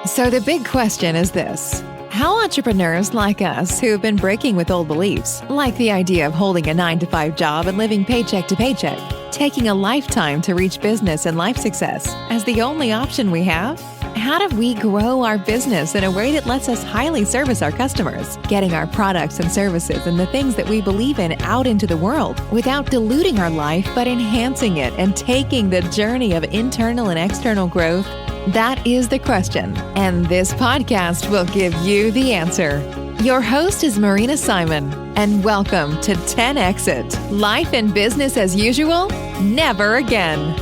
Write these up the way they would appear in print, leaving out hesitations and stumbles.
So the big question is this. How entrepreneurs like us who have been breaking with old beliefs, like the idea of holding a 9-to-5 job and living paycheck to paycheck, taking a lifetime to reach business and life success as the only option we have? How do we grow our business in a way that lets us highly service our customers, getting our products and services and the things that we believe in out into the world without diluting our life but enhancing it and taking the journey of internal and external growth? That is the question, and this podcast will give you the answer. Your host is Marina Simon, and welcome to 10 Exit. Life and business as usual? Never again.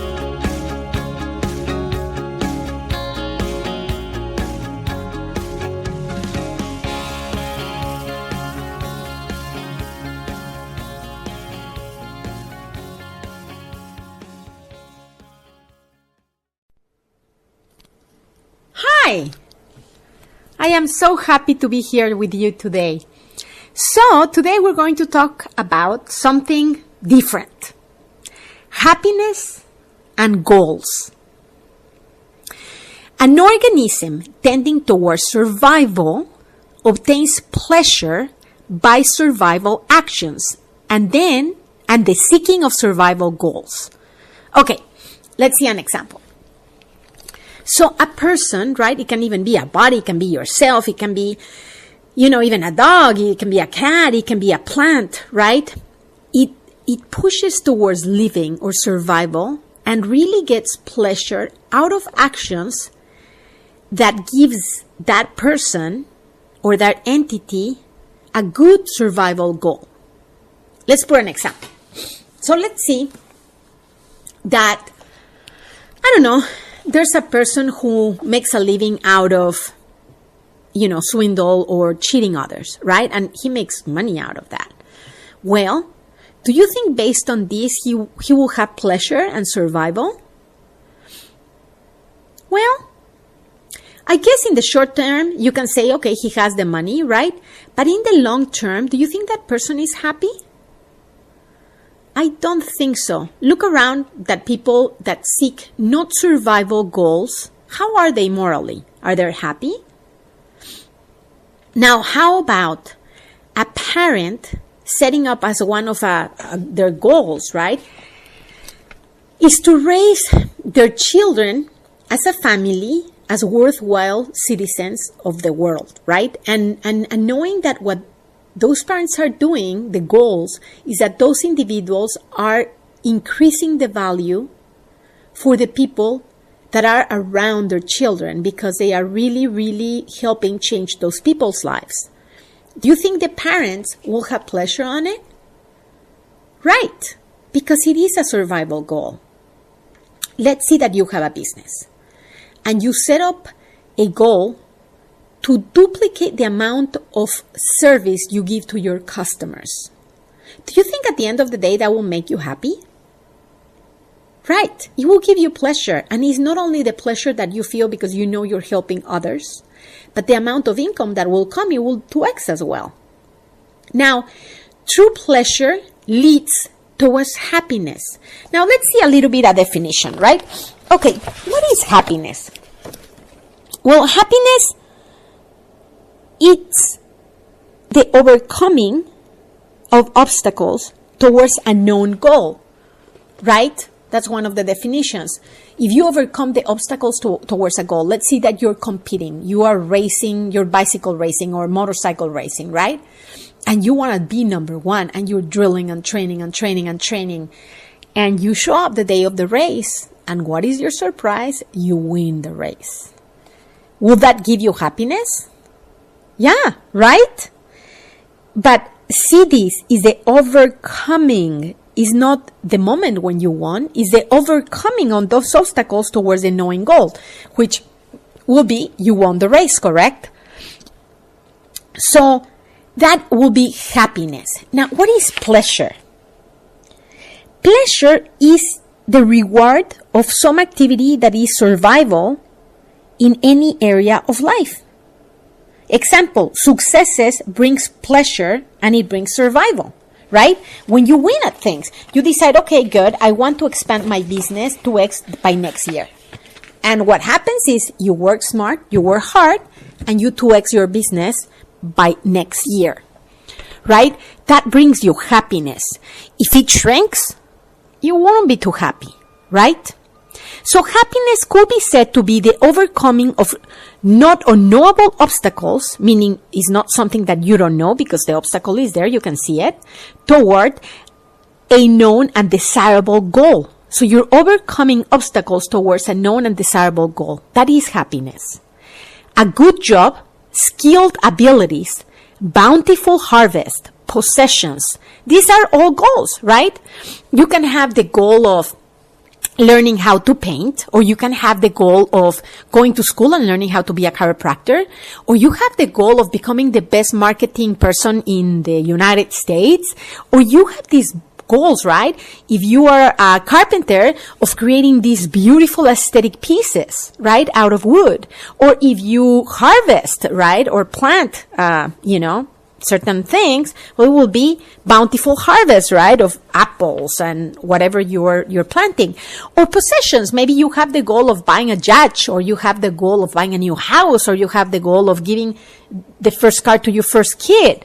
Hi! I am so happy to be here with you today. So, today we're going to talk about something different. Happiness and goals. An organism tending towards survival obtains pleasure by survival actions and the seeking of survival goals. Okay, let's see an example. So a person, right, it can even be a body, it can be yourself, it can be, even a dog, it can be a cat, it can be a plant, right? It pushes towards living or survival and really gets pleasure out of actions that gives that person or that entity a good survival goal. Let's put an example. So let's see that, there's a person who makes a living out of, swindle or cheating others, right? And he makes money out of that. Well, do you think based on this, he will have pleasure and survival? Well, I guess in the short term, you can say, okay, he has the money, right? But in the long term, do you think that person is happy? I don't think so. Look around that people that seek not survival goals. How are they morally? Are they happy? Now, how about a parent setting up as one of their goals, right? Is to raise their children as a family, as worthwhile citizens of the world, right? And knowing that what those parents are doing, the goals, is that those individuals are increasing the value for the people that are around their children because they are really, really helping change those people's lives. Do you think the parents will have pleasure on it? Right, because it is a survival goal. Let's say that you have a business and you set up a goal to duplicate the amount of service you give to your customers. Do you think at the end of the day that will make you happy? Right. It will give you pleasure. And it's not only the pleasure that you feel because you know you're helping others, but the amount of income that will come, it will 2x as well. Now, true pleasure leads towards happiness. Now, let's see a little bit of definition, right? Okay, what is happiness? Well, happiness, it's the overcoming of obstacles towards a known goal, right? That's one of the definitions. If you overcome the obstacles towards a goal, let's say that you're competing, you are racing, you're bicycle racing or motorcycle racing, right? And you want to be number one and you're drilling and training and training and training. And you show up the day of the race. And what is your surprise? You win the race. Will that give you happiness? Yeah, right? But see, this is the overcoming. Is not the moment when you won, is the overcoming on those obstacles towards the knowing goal, which will be you won the race, correct? So that will be happiness. Now, what is pleasure? Pleasure is the reward of some activity that is survival in any area of life. Example, successes brings pleasure and it brings survival, right? When you win at things, you decide, okay, good, I want to expand my business 2x by next year. And what happens is you work smart, you work hard, and you 2x your business by next year, right? That brings you happiness. If it shrinks, you won't be too happy, right? So happiness could be said to be the overcoming of not unknowable obstacles, meaning it's not something that you don't know because the obstacle is there, you can see it, toward a known and desirable goal. So you're overcoming obstacles towards a known and desirable goal. That is happiness. A good job, skilled abilities, bountiful harvest, possessions. These are all goals, right? You can have the goal of learning how to paint, or you can have the goal of going to school and learning how to be a chiropractor, or you have the goal of becoming the best marketing person in the United States, or you have these goals, right? If you are a carpenter, of creating these beautiful aesthetic pieces, right, out of wood, or if you harvest, right, or plant, certain things, well, it will be bountiful harvest, right, of apples and whatever you're planting. Or possessions. Maybe you have the goal of buying a yacht, or you have the goal of buying a new house, or you have the goal of giving the first car to your first kid,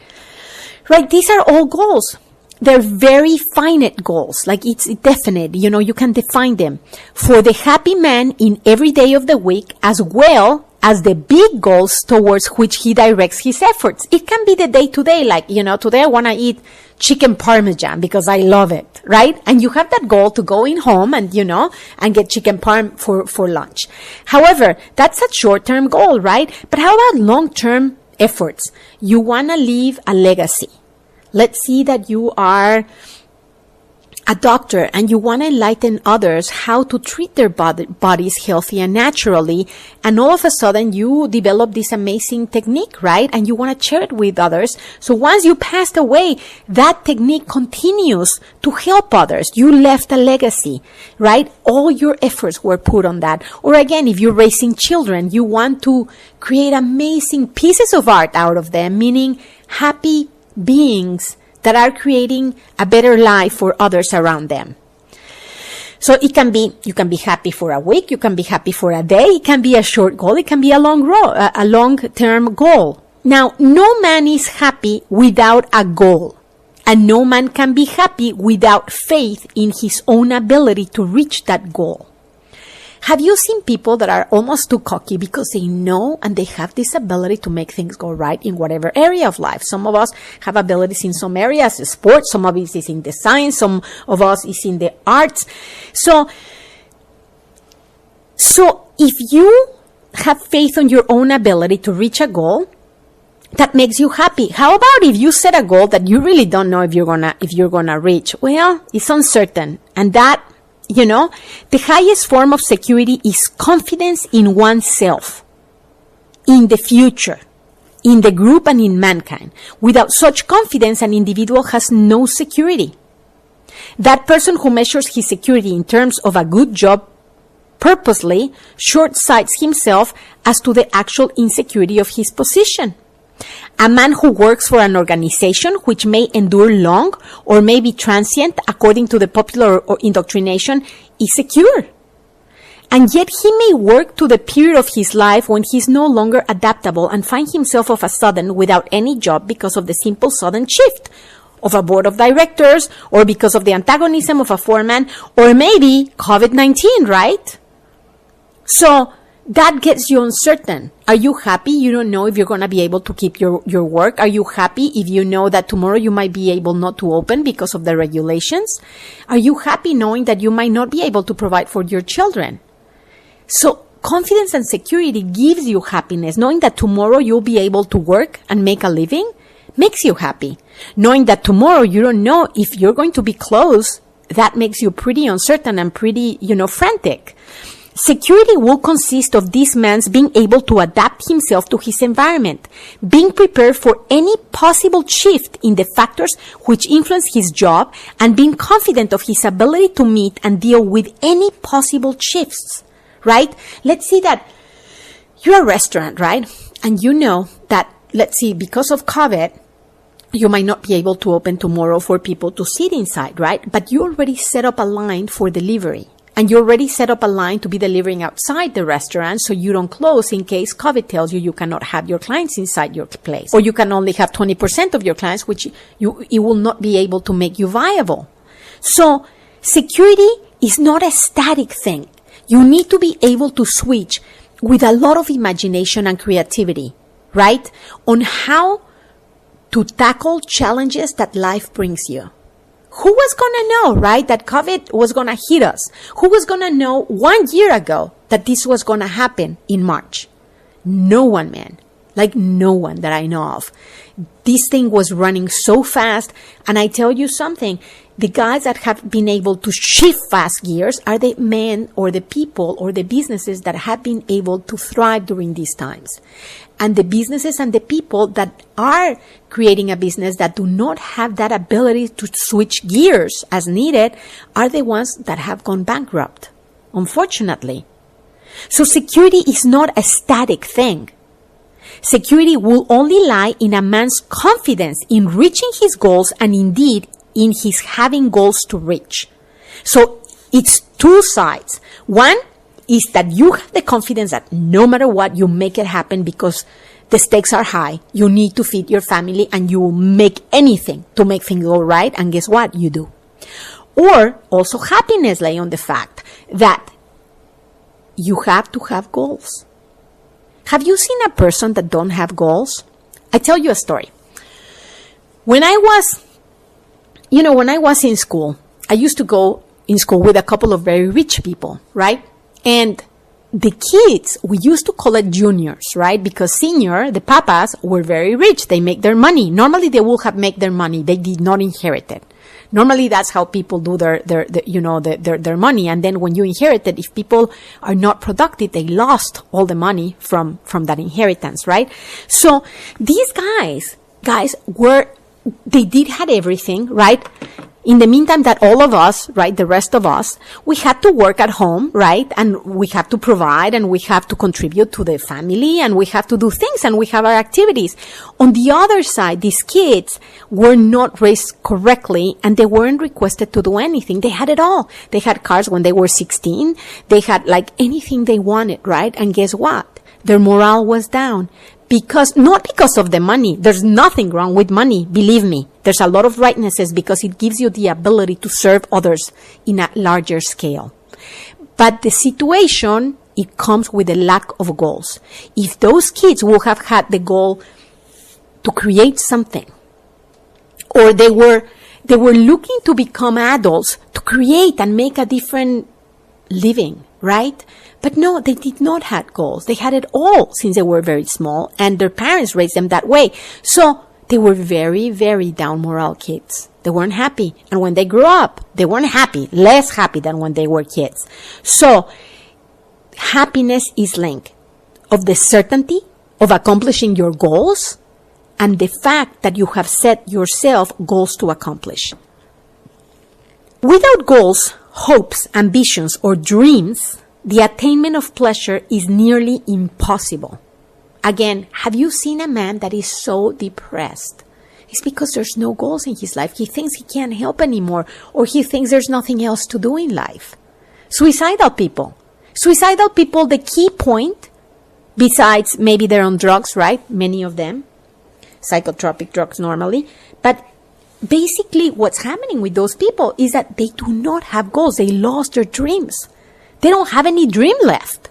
right? These are all goals. They're very finite goals, like it's definite, you can define them. For the happy man in every day of the week, as well as the big goals towards which he directs his efforts. It can be the day-to-day, like, today I want to eat chicken parmesan because I love it, right? And you have that goal to go in home and, and get chicken parm for lunch. However, that's a short-term goal, right? But how about long-term efforts? You want to leave a legacy. Let's see that you are a doctor and you want to enlighten others how to treat their bodies healthy and naturally. And all of a sudden you develop this amazing technique, right? And you want to share it with others. So once you passed away, that technique continues to help others. You left a legacy, right? All your efforts were put on that. Or again, if you're raising children, you want to create amazing pieces of art out of them, meaning happy beings that are creating a better life for others around them. So you can be happy for a week, you can be happy for a day, it can be a short goal, it can be a long-term goal. Now, no man is happy without a goal, and no man can be happy without faith in his own ability to reach that goal. Have you seen people that are almost too cocky because they know and they have this ability to make things go right in whatever area of life? Some of us have abilities in some areas, sports, some of us is in the science, some of us is in the arts. So if you have faith on your own ability to reach a goal, that makes you happy. How about if you set a goal that you really don't know if you're gonna reach? Well, it's uncertain, and that, the highest form of security is confidence in oneself, in the future, in the group, and in mankind. Without such confidence, an individual has no security. That person who measures his security in terms of a good job purposely short-sights himself as to the actual insecurity of his position. A man who works for an organization which may endure long or may be transient according to the popular or indoctrination is secure. And yet he may work to the period of his life when he is no longer adaptable and find himself of a sudden without any job because of the simple sudden shift of a board of directors, or because of the antagonism of a foreman, or maybe COVID-19, right? So that gets you uncertain. Are you happy? You don't know if you're going to be able to keep your work. Are you happy if you know that tomorrow you might be able not to open because of the regulations? Are you happy knowing that you might not be able to provide for your children? So confidence and security gives you happiness. Knowing that tomorrow you'll be able to work and make a living makes you happy. Knowing that tomorrow you don't know if you're going to be closed, that makes you pretty uncertain and pretty, frantic. Security will consist of this man's being able to adapt himself to his environment, being prepared for any possible shift in the factors which influence his job, and being confident of his ability to meet and deal with any possible shifts, right? Let's see that you're a restaurant, right? And you know that, let's see, because of COVID, you might not be able to open tomorrow for people to sit inside, right? But you already set up a line for delivery. And you already set up a line to be delivering outside the restaurant so you don't close in case COVID tells you cannot have your clients inside your place. Or you can only have 20% of your clients, which it will not be able to make you viable. So security is not a static thing. You need to be able to switch with a lot of imagination and creativity, right? On how to tackle challenges that life brings you. Who was going to know, right, that COVID was going to hit us? Who was going to know 1 year ago that this was going to happen in March? No one, man. Like no one that I know of. This thing was running so fast. And I tell you something, the guys that have been able to shift fast gears are the men or the people or the businesses that have been able to thrive during these times. And the businesses and the people that are creating a business that do not have that ability to switch gears as needed are the ones that have gone bankrupt, unfortunately. So security is not a static thing. Security will only lie in a man's confidence in reaching his goals and indeed in his having goals to reach. So it's two sides. One is that you have the confidence that no matter what, you make it happen because the stakes are high. You need to feed your family and you will make anything to make things go right. And guess what? You do. Or also happiness lay on the fact that you have to have goals. Have you seen a person that don't have goals? I tell you a story. When I was in school, I used to go in school with a couple of very rich people, right? And the kids, we used to call it juniors, right? Because senior, the papas, were very rich. They make their money. Normally, they would have made their money. They did not inherit it. Normally, that's how people do their money. And then when you inherit it, if people are not productive, they lost all the money from that inheritance, right? So these guys they did have everything, right? In the meantime that all of us, right, the rest of us, we had to work at home, right? And we have to provide and we have to contribute to the family and we have to do things and we have our activities. On the other side, these kids were not raised correctly and they weren't requested to do anything. They had it all. They had cars when they were 16. They had like anything they wanted, right? And guess what? Their morale was down. Not because of the money. There's nothing wrong with money. Believe me. There's a lot of rightnesses because it gives you the ability to serve others in a larger scale. But the situation, it comes with a lack of goals. If those kids would have had the goal to create something, or they were looking to become adults to create and make a different living, right? But no, they did not have goals. They had it all since they were very small and their parents raised them that way. So they were very, very down morale kids. They weren't happy. And when they grew up, they weren't happy, less happy than when they were kids. So happiness is linked of the certainty of accomplishing your goals and the fact that you have set yourself goals to accomplish. Without goals, hopes, ambitions, or dreams, the attainment of pleasure is nearly impossible. Again, have you seen a man that is so depressed? It's because there's no goals in his life. He thinks he can't help anymore, or he thinks there's nothing else to do in life. Suicidal people, the key point, besides maybe they're on drugs, right? Many of them, psychotropic drugs normally, but basically what's happening with those people is that they do not have goals. They lost their dreams. They don't have any dream left.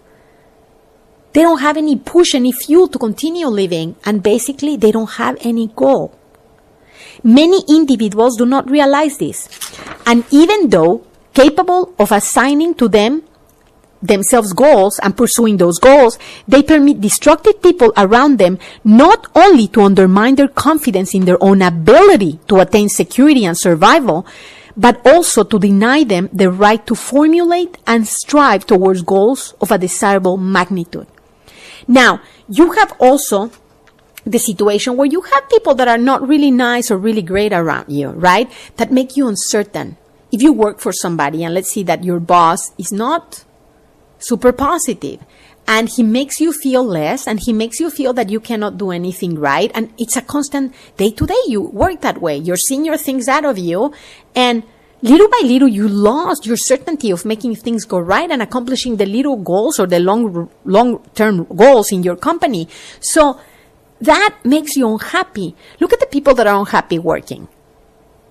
They don't have any push, any fuel to continue living. And basically, they don't have any goal. Many individuals do not realize this. And even though capable of assigning to themselves goals and pursuing those goals, they permit destructive people around them not only to undermine their confidence in their own ability to attain security and survival, but also to deny them the right to formulate and strive towards goals of a desirable magnitude. Now, you have also the situation where you have people that are not really nice or really great around you, right? That make you uncertain. If you work for somebody and let's see that your boss is not super positive and he makes you feel less and he makes you feel that you cannot do anything right, and it's a constant day to day. You work that way. Your senior thinks that of you, and little by little, you lost your certainty of making things go right and accomplishing the little goals or the long-term goals in your company. So that makes you unhappy. Look at the people that are unhappy working.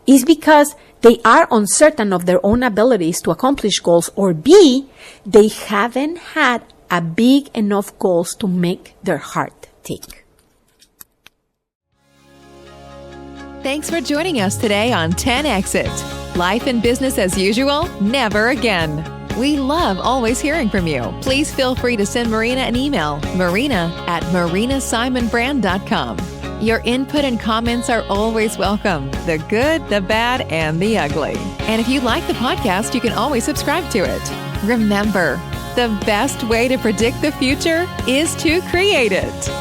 It's because they are uncertain of their own abilities to accomplish goals, or B, they haven't had a big enough goals to make their heart tick. Thanks for joining us today on 10 Exit. Life and business as usual? Never again. We love always hearing from you. Please feel free to send Marina an email, marina@marinasimonbrand.com. Your input and comments are always welcome, the good, the bad, and the ugly. And if you like the podcast, you can always subscribe to it. Remember, the best way to predict the future is to create it.